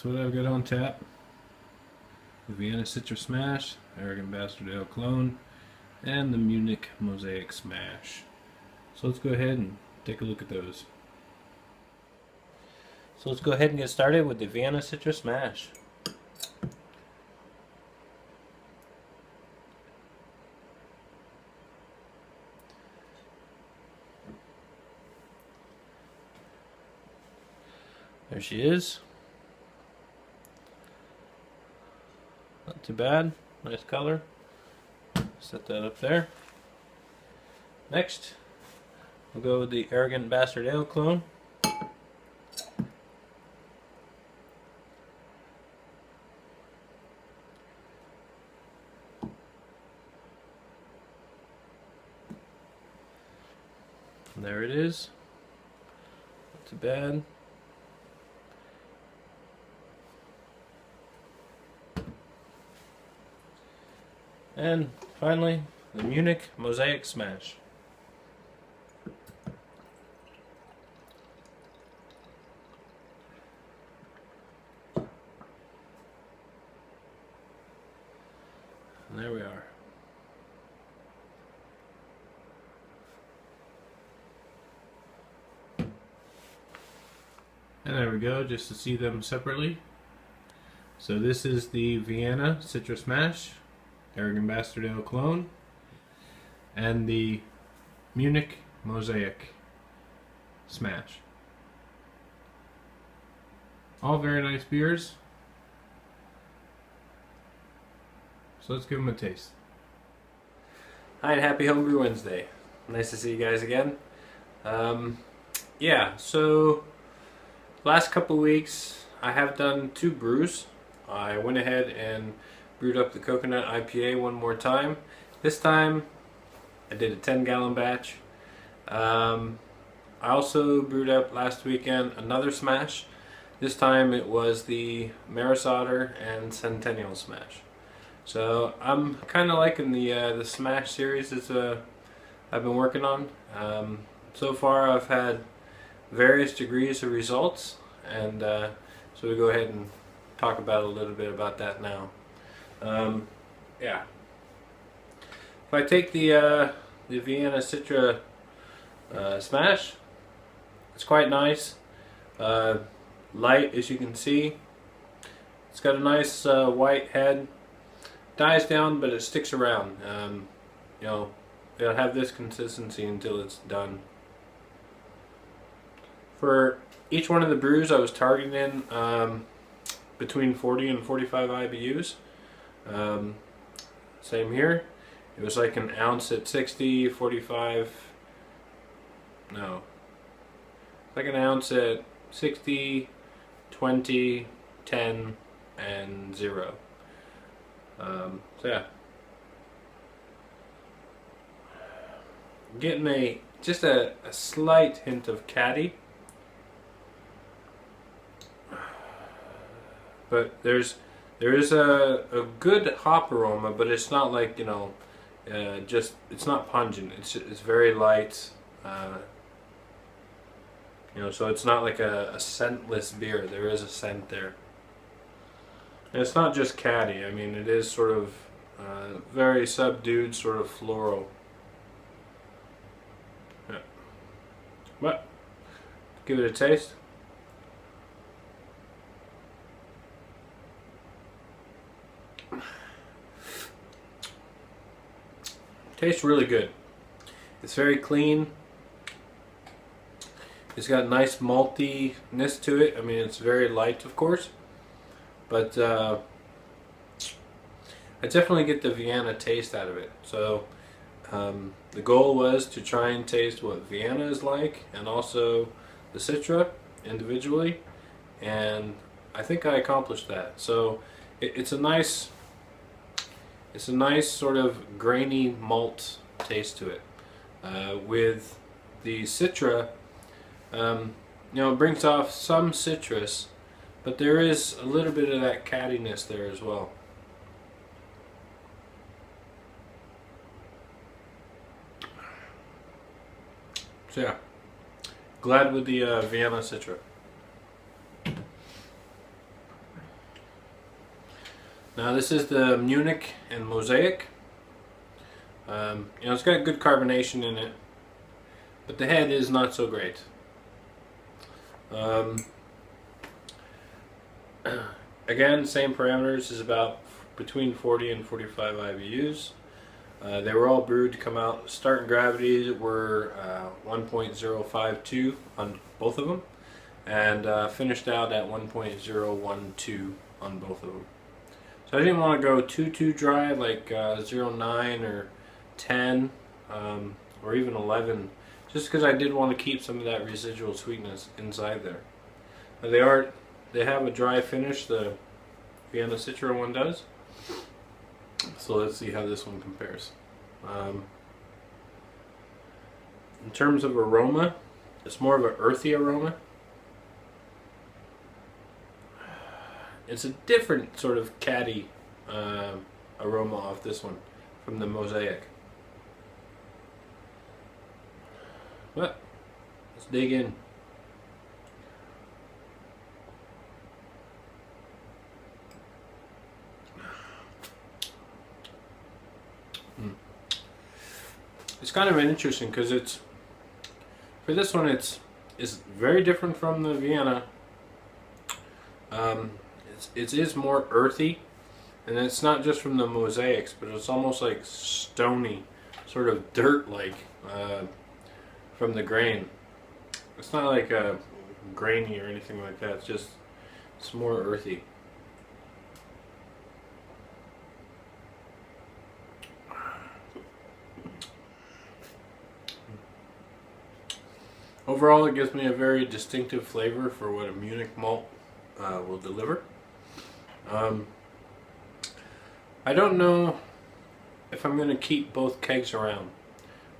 that's what I've got on tap. The Vienna Citra SMaSH, Arrogant Bastard Ale Clone, and the Munich Mosaic SMaSH. So let's go ahead and take a look at those. So let's go ahead and get started with the Vienna Citra SMaSH. There she is. Not too bad. Nice color. Set that up there. Next, we'll go with the Arrogant Bastard Ale Clone. And there it is. Not too bad. And finally, the Munich Mosaic SMaSH. And there we are. And there we go, just to see them separately. So this is the Vienna Citra SMaSH, Arrogant Bastard Ale Clone, and the Munich Mosaic SMaSH. All very nice beers. So let's give them a taste. Hi and happy Homebrew Wednesday. Nice to see you guys again. Yeah, so last couple weeks I have done 2 brews. I went ahead and brewed up the coconut IPA one more time. This time I did a 10-gallon batch. I also brewed up last weekend another SMaSH. This time it was the Maris Otter and Centennial SMaSH. So I'm kind of liking the SMaSH series that I've been working on. So far I've had various degrees of results, and so we'll go ahead and talk about a little bit about that now. Yeah. If I take the Vienna Citra SMaSH, it's quite nice. Light, as you can see. It's got a nice white head. Dies down, but it sticks around. You know, it'll have this consistency until it's done. For each one of the brews, I was targeting between 40 and 45 IBUs. Same here. It was like an ounce at 60, 45, no, like an ounce at 60, 20, 10, and 0. So yeah, getting just a slight hint of caddy, but there is a good hop aroma, but it's not like, you know, it's not pungent. It's very light, you know, so it's not like a scentless beer. There is a scent there. And it's not just caddy. I mean, it is sort of very subdued, sort of floral. Yeah. But give it a taste. Tastes really good. It's very clean. It's got nice maltiness to it. I mean, it's very light, of course, but I definitely get the Vienna taste out of it. So the goal was to try and taste what Vienna is like, and also the Citra individually, and I think I accomplished that. So it's a nice sort of grainy malt taste to it. With the Citra, you know, it brings off some citrus, but there is a little bit of that cattiness there as well. So yeah, glad with the Vienna Citra. Now this is the Munich and Mosaic. You know, it's got good carbonation in it, but the head is not so great. Again, same parameters, is about between 40 and 45 IBUs. They were all brewed to come out. Starting gravities were 1.052 on both of them, and finished out at 1.012 on both of them. So I didn't want to go too dry, like 0.9 or 10 or even 11, just because I did want to keep some of that residual sweetness inside there. They have a dry finish, the Vienna Citra one does. So let's see how this one compares. In terms of aroma, it's more of an earthy aroma. It's a different sort of caddy aroma off this one from the Mosaic. But let's dig in. It's kind of interesting because for this one it's very different from the Vienna. It is more earthy, and it's not just from the Mosaics, but it's almost like stony, sort of dirt-like from the grain. It's not like grainy or anything like that. It's more earthy. Overall, it gives me a very distinctive flavor for what a Munich malt will deliver. I don't know if I'm going to keep both kegs around.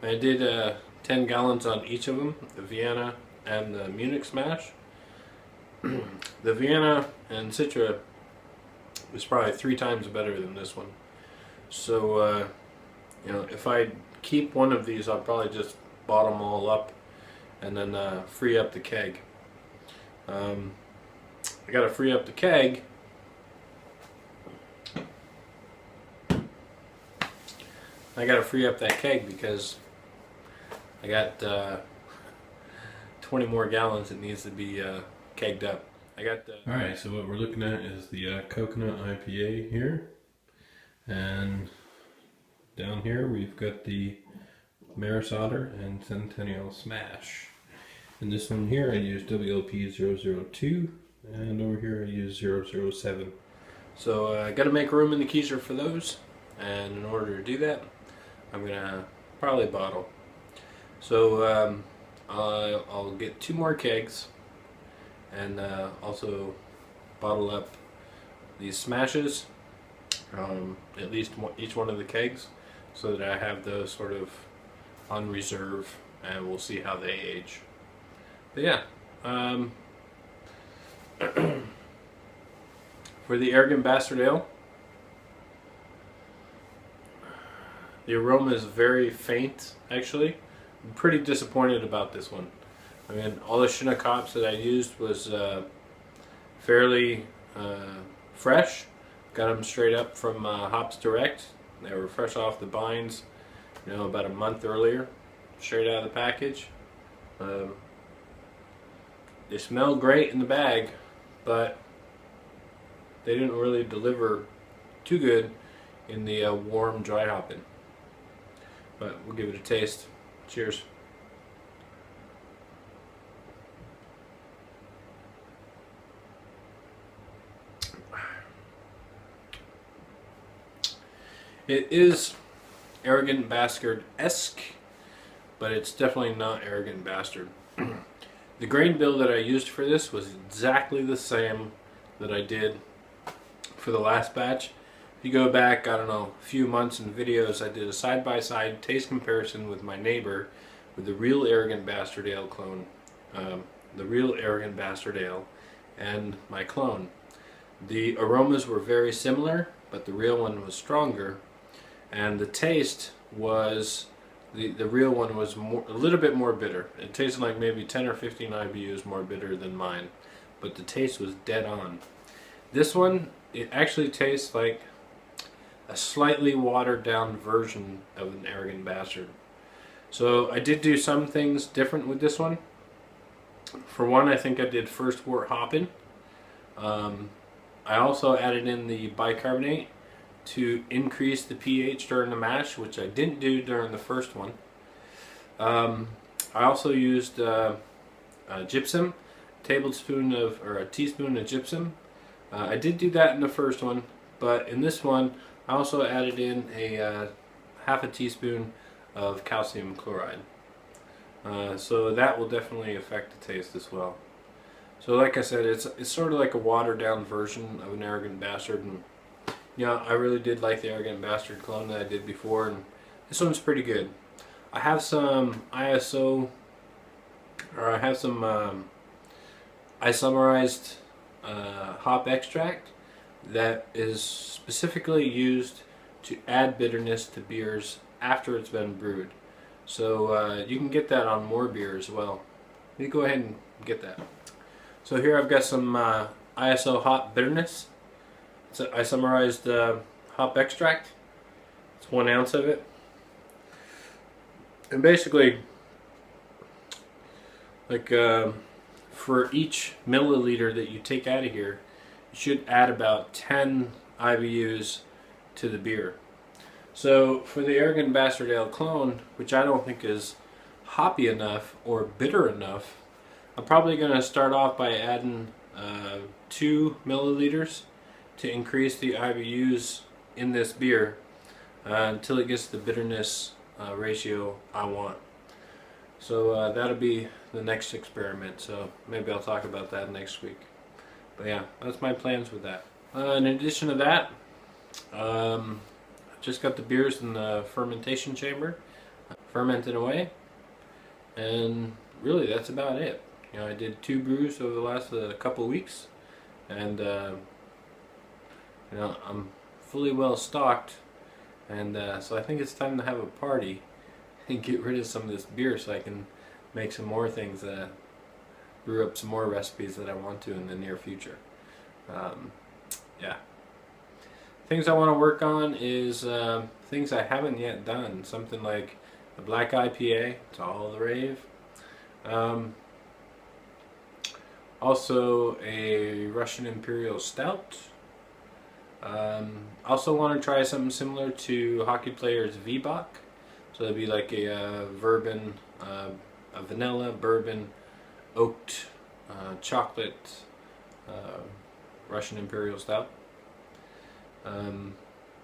I did 10 gallons on each of them, the Vienna and the Munich SMaSH. The Vienna and Citra is probably 3 times better than this one. So, you know, if I keep one of these, I'll probably just bottom them all up and then free up the keg. I gotta free up the keg. I gotta free up that keg because I got 20 more gallons that needs to be kegged up. Alright, so what we're looking at is the coconut IPA here, and down here we've got the Maris Otter and Centennial SMaSH. In this one here I use WLP002, and over here I use 007. So I got to make room in the keezer for those, and in order to do that I'm gonna probably bottle. So I'll get 2 more kegs and also bottle up these SMaSHs, at least each one of the kegs, so that I have those sort of on reserve, and we'll see how they age. But yeah, for the Arrogant Bastard Ale, the aroma is very faint, actually. I'm pretty disappointed about this one. I mean, all the Chinook hops that I used was fairly fresh. Got them straight up from Hops Direct. They were fresh off the binds, you know, about a month earlier, straight out of the package. They smell great in the bag, but they didn't really deliver too good in the warm dry hopping. But we'll give it a taste. Cheers. It is Arrogant Bastard-esque, but it's definitely not Arrogant Bastard. The grain bill that I used for this was exactly the same that I did for the last batch. If you go back, I don't know, a few months in videos, I did a side-by-side taste comparison with my neighbor with the real Arrogant Bastard Ale clone, the real Arrogant Bastard Ale, and my clone. The aromas were very similar, but the real one was stronger, and the taste was, the real one was a little bit more bitter. It tasted like maybe 10 or 15 IBUs more bitter than mine, but the taste was dead on. This one it actually tastes like a slightly watered down version of an Arrogant Bastard. So I did do some things different with this one. For one, I think I did first wort hopping. I also added in the bicarbonate to increase the pH during the mash, which I didn't do during the first one. I also used gypsum, a teaspoon of gypsum. I did do that in the first one, but in this one I also added in a half a teaspoon of calcium chloride. So that will definitely affect the taste as well. So like I said, it's sort of like a watered down version of an Arrogant Bastard, and yeah, I really did like the Arrogant Bastard clone that I did before, and this one's pretty good. I have some isomerized hop extract that is specifically used to add bitterness to beers after it's been brewed. So you can get that on more beer as well. Let me go ahead and get that. So here I've got some ISO hop bitterness. It's an isomerized hop extract. It's 1 ounce of it. And basically, like for each milliliter that you take out of here, you should add about 10 IBUs to the beer. So for the Arrogant Bastard Ale clone, which I don't think is hoppy enough or bitter enough, I'm probably going to start off by adding 2 milliliters to increase the IBUs in this beer until it gets the bitterness ratio I want. So that'll be the next experiment, so maybe I'll talk about that next week. But yeah, that's my plans with that. In addition to that, I've just got the beers in the fermentation chamber, fermenting away, and really that's about it. You know, I did 2 brews over the last couple weeks, and you know, I'm fully well stocked, and so I think it's time to have a party and get rid of some of this beer so I can make some more things, brew up some more recipes that I want to in the near future. Yeah. Things I want to work on is things I haven't yet done. Something like a black IPA, it's all the rave. Also a Russian Imperial Stout. Also want to try something similar to Hockey Player's VBOC. So it'd be like a bourbon, a vanilla, bourbon, oaked, chocolate, Russian Imperial Stout.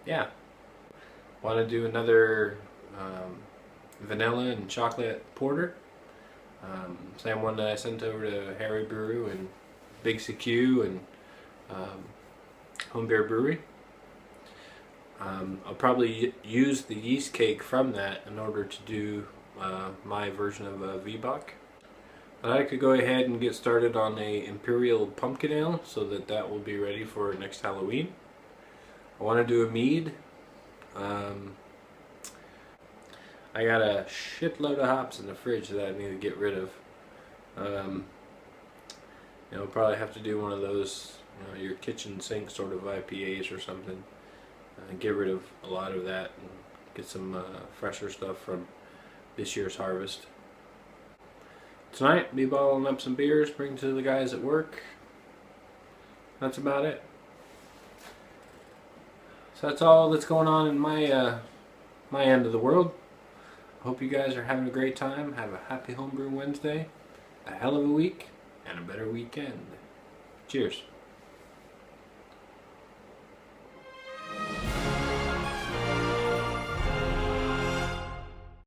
Yeah. Want to do another vanilla and chocolate porter. Same one that I sent over to Harry Brew and Big CQ and Homebrew Brewery. I'll probably use the yeast cake from that in order to do my version of a VBOC. I'd like to go ahead and get started on a Imperial Pumpkin Ale so that will be ready for next Halloween. I want to do a mead. I got a shitload of hops in the fridge that I need to get rid of. You know, probably have to do one of those, you know, your kitchen sink sort of IPAs or something. Get rid of a lot of that and get some fresher stuff from this year's harvest. Tonight, be bottling up some beers, bring to the guys at work. That's about it. So that's all that's going on in my my end of the world. I hope you guys are having a great time. Have a happy Homebrew Wednesday, a hell of a week, and a better weekend. Cheers.